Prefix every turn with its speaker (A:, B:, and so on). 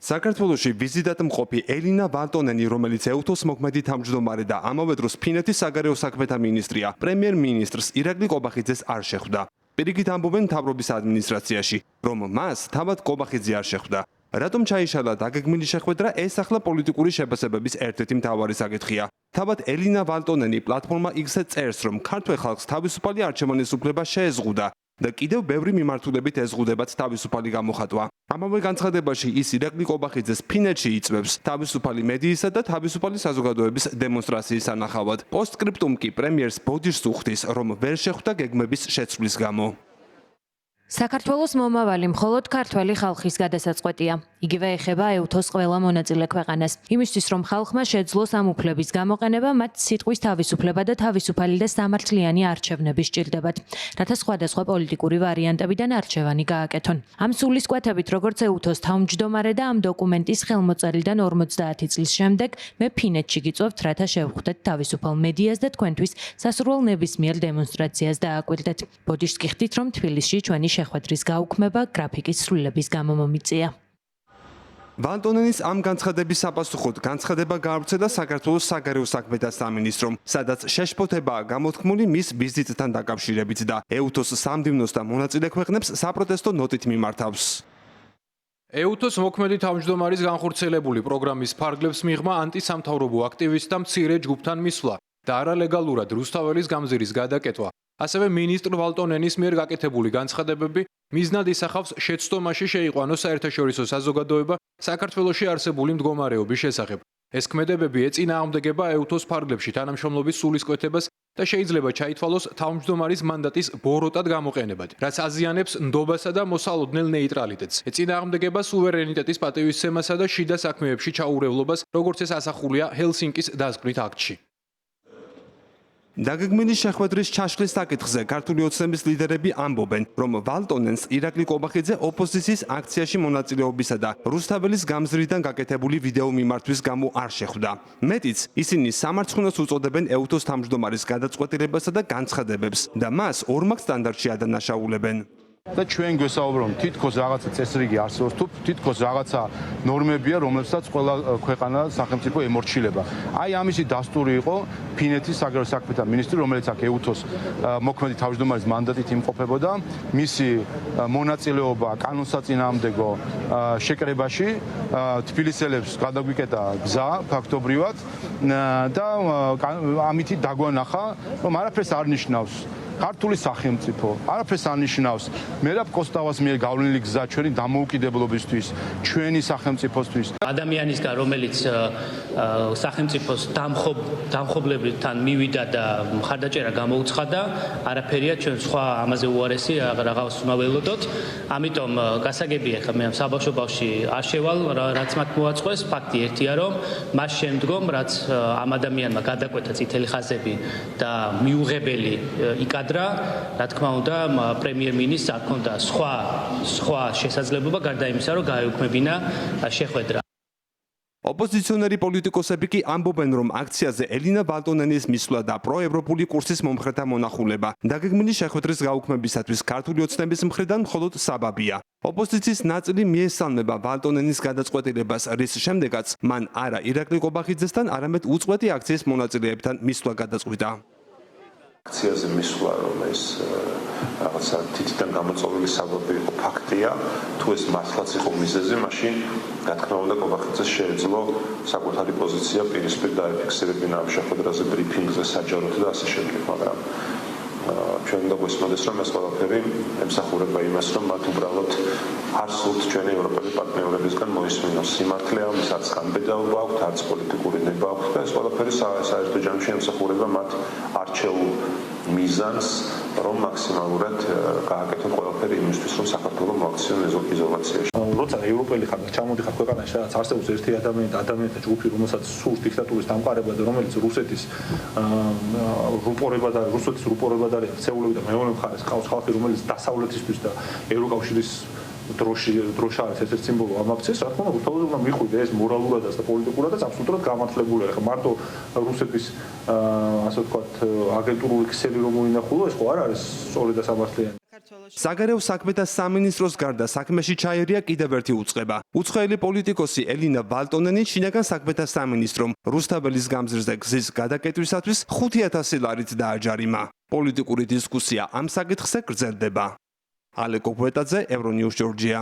A: საქართველოში ვიზიტად მყოფი ელინა ვალტონენი, რომელიც ეუთოს მოქმედი თავმჯდომარე და ამავე დროს ფინეთის საგარეო საქმეთა მინისტრია, პრემიერ-მინისტრს ირაკლი ყობახიძეს არ შეხვდა. პირიქით ამბობენ მთავრობის ადმინისტრაციაში, რომ მას თავად ყობახიძე არ შეხვდა. რატომ ჩაიშალა დაგეგმილი შეხვედრა, ეს ახლა პოლიტიკური შეფასებების ერთ-ერთი მთავარი საკითხია. თავად ელინა ვალტონენი პლატფორმა X-ზე წერს, რომ ქართველ ხალხს თავისუფალი არჩევანის უფლება შეეზღუდა და კიდევ ბევრი მიმართულებით ეზღუდებათ თავისუფალი გამოხატვა. ამავე განცხადებაში ის ირაკლი ყობახიძეს ფინეთში იწვევს თავისუფალი მედიისა და თავისუფალი საზოგადოების დემონსტრაციის ანახავად. პოსტსკრიპტუმ კი პრემიერს ბოდიშს უხდის, რომ ვერ შეხვდა გეგმების შეცვლის გამო.
B: საქართველოს მომავალი მხოლოდ ქართველი ხალხის გადასაწყვეტია. იგივე ეხება ეუთოს ყველა მონაწილე ქვეყანას. იმისთვის, რომ ხალხმა შეძლოს ამ უფლების გამოყენება, მათ სიტყვის თავისუფლება და თავისუფალი და სამართლიანი არჩევნები სჭირდებათ, რათა სხვადასხვა პოლიტიკური ვარიანტებიდან არჩევანი გააკეთონ. ამ სულისკვეთებით, როგორც ეუთოს თავმჯდომარე და ამ დოკუმენტის ხელმოწერიდან 50 წლის შემდეგ, მე ფინეთში გიწვევთ, რათა შევხვდეთ თავისუფალ მედიას და თქვენთვის სასურველ ნებისმიერ დემონსტრაციას დააკვირდეთ. ბოდიშს კი ხდით, რომ თბილისში ჩვენი შეხვედრის გაუქმება გრაფიკის სრულების გამო მომიწია.
A: ვალტონენის ამ განცხადების საპასუხოდ განცხადება გაავრცელა საქართველოს საგარეო საქმეთა სამინისტრომ, სადაც შეშფოთებაა გამოთქმული მის ვიზიტთან დაკავშირებით და ეუთოს სამდივნოს და მონაწილე ქვეყნებს საპროტესტო ნოტით მიმართავს.
C: ეუთოს მოქმედი თავმჯდომარის განხორციელებული პროგრამის ფარგლებს მიღმა ანტისამთავრობო აქტივისტთა მცირე ჯგუფთან მისვლა და არალეგალურად რუსთაველის გამზირის გადაკეთვა. ასევე მინისტრ ვალტონენის მიერ გაკეთებული განცხადებები მიზნად ისახავს შეცდომაში შეიყვანოს საერთაშორისო საზოგადოება საქართველოში არსებული მდგომარეობის შესახებ. ეს ქმედებები ეწინააღმდეგება ეუთოს ფარგლებში თანამშრომლობის სულისკვეთებას და შეიძლება ჩაითვალოს თავმჯდომარის მანდატის ბოროტად გამოყენებად, რაც აზიანებს ნდობასა და მოსალოდნელ ნეიტრალიტეტს. ეწინააღმდეგება სუვერენიტეტის პატივისცემასა და შიდა საქმეებში ჩაურევლობას, როგორც ეს ასახულია ჰელსინკის დასკვნით აქტში.
A: დაგეგმილი შეხვედრის ჩაშლის საკითხზე ქართული ოცნების ლიდერები ამბობენ, რომ ვალტონენს ირაკლი ყობახიძე ოპოზიციის აქციაში მონაწილეობისა და რუსთაველის გამზრიდან გაკეთებული ვიდეო მიმართვის გამო არ შეხვდა. მეტიც, ისინი სამარცხვინოს უწოდებენ ეუთოს თავმჯდომარის გადაწყვეტილებასა და განცხადებებს და მას ორმაგ სტანდარტში ადანაშაულებენ.
D: და ჩვენ გვესაუბრობთ, თითქოს რაღაცა წესრიგი არსებობს, თუ თითქოს რაღაცა ნორმებია, რომლებსაც ყველა ქვეყანა სახელმწიფო ემორჩილება. აი ამისი დასტური იყო ფინეთის საგარეო საქმეთა მინისტრი, რომელიც აქ ეუთოს მოქმედი თავმჯდომარის მანდატით იმყოფებოდა, მისი მონაწილეობა კანონსაწინააღმდეგო შეკრებაში თბილისელებს გადაგვიკეტა გზა ფაქტობრივად და ამითი დაგვანახა, რომ არაფერს არ ნიშნავს ქართული სახელმწიფო, არაფერს არ ნიშნავს მერაბ კოსტავას მიერ გავლენილი გზა ჩვენი დამოუკიდებლობისთვის, ჩვენი სახელმწიფოსთვის.
E: ადამიანისგან, რომელიც სახელმწიფოს დამხობლებთან მივიდა და მხარდაჭერა გამოუცხადა, არაფერია ჩვენ სხვა ამაზე უარესი რაღაც უნდა ველოდოთ. ამიტომ გასაგებია ხა მე ამ საბავშვო ბავშვი არ შევალ, რაც მათ მოაწყვეს, ფაქტი ერთია, რომ მას შემდგომ, რაც ამ ადამიანმა გადაკვეთა წითელი ხაზები და მიუღებელი რა თქმა უნდა, პრემიერ-მინისტრს არ ჰქონდა სხვა შესაძლებლობა გარდა იმისა, რომ გაეუქმებინა შეხვედრა.
A: ოპოზიციონერი პოლიტიკოსები კი ამბობენ, რომ აქციაზე ელინა ვალტონენის მისვლა და პროევროპული კურსის მომხრეთა მონახულება დაგეგმილი შეხვედრის გაუქმებისათვის ქართული ოცნების მხრიდან მხოლოდ საბაბია. ოპოზიციის ნაწილი მიესალმება ვალტონენის გადაწყვეტილებას, რის შემდეგაც მან არა ირაკლი ყობახიძესთან, არამედ უწყვეტი აქციის მონაწილეებთან მისვლა გადაწყვიტა.
F: აქციაზე მისვლა, რომ ეს რაღაცა თითიდან გამოწვეული საბაბი იყო ფაქტია, თუ ეს მართლაც იყო მიზეზი, მაშინ რა თქმა უნდა ყობახიძეს შეეძლო საკუთარი პოზიცია პირისპირ დაეფიქსირებინა ამ შეხვედრაზე ბრიფინგზე საჯაროდ და ასე შემდეგ, მაგრამ ჩვენ უნდა გვესმოდეს, რომ ეს ყველაფერი ემსახურება იმას, რომ მათ უბრალოდ არ სურთ ჩვენი ევროპელი პარტნიორებისგან მოისმინოს სიმართლე, ამის არც განბედაობა აქვთ, არც პოლიტიკური ნება აქვთ და ეს ყველაფერი საერთო ჯამში ემსახურება მათ არჩეულ მიზანს, რომ მაქსიმალურად გააკეთონ ყველაფერი იმისთვის, რომ საქართველო მოაქციონ იზოლაციაში.
G: როცა ევროპელი ხარ და ჩამოდიხარ ქვეყანაში, სადაც არსებობს ერთი ადამიანთა ჯგუფი, რომელსაც სურს დიქტატურის დამყარება და რომელიც რუსეთის რუპორებად არის, რუსეთის რუპორებად არის ქცეულები და მეორე მხარეს ყავს ხალხი, რომელიც დასავლეთისთვის და ევროკავშირის დროშა არის ერთ-ერთი სიმბოლო ამ აქციის, რა თქმა უნდა, თავზე უნდა მიხვიდე ეს მორალურადაც და პოლიტიკურადაც აბსოლუტურად გამართლებულია. ხა მარტო რუსეთის ასე ვთქვათ, აგენტურული ქსელი რომ მოინახულო, ეს ხო არ არის სწორი და სამართლიანი.
A: საგარეო საქმეთა სამინისტროს გარდა საქმეში ჩაერია კიდევ ერთი უწყება. უცხოელი პოლიტიკოსი ელინა ვალტონენი შინაგან საქმეთა სამინისტრომ რუსთაველის გამზირზე გზის გადაკეტვისათვის 5000 ლარით დააჯარიმა. პოლიტიკური დისკუსია ამ საკითხზე გრძელდება. ალეკო გვეტაძე, ევრონიუს ჯორჯია.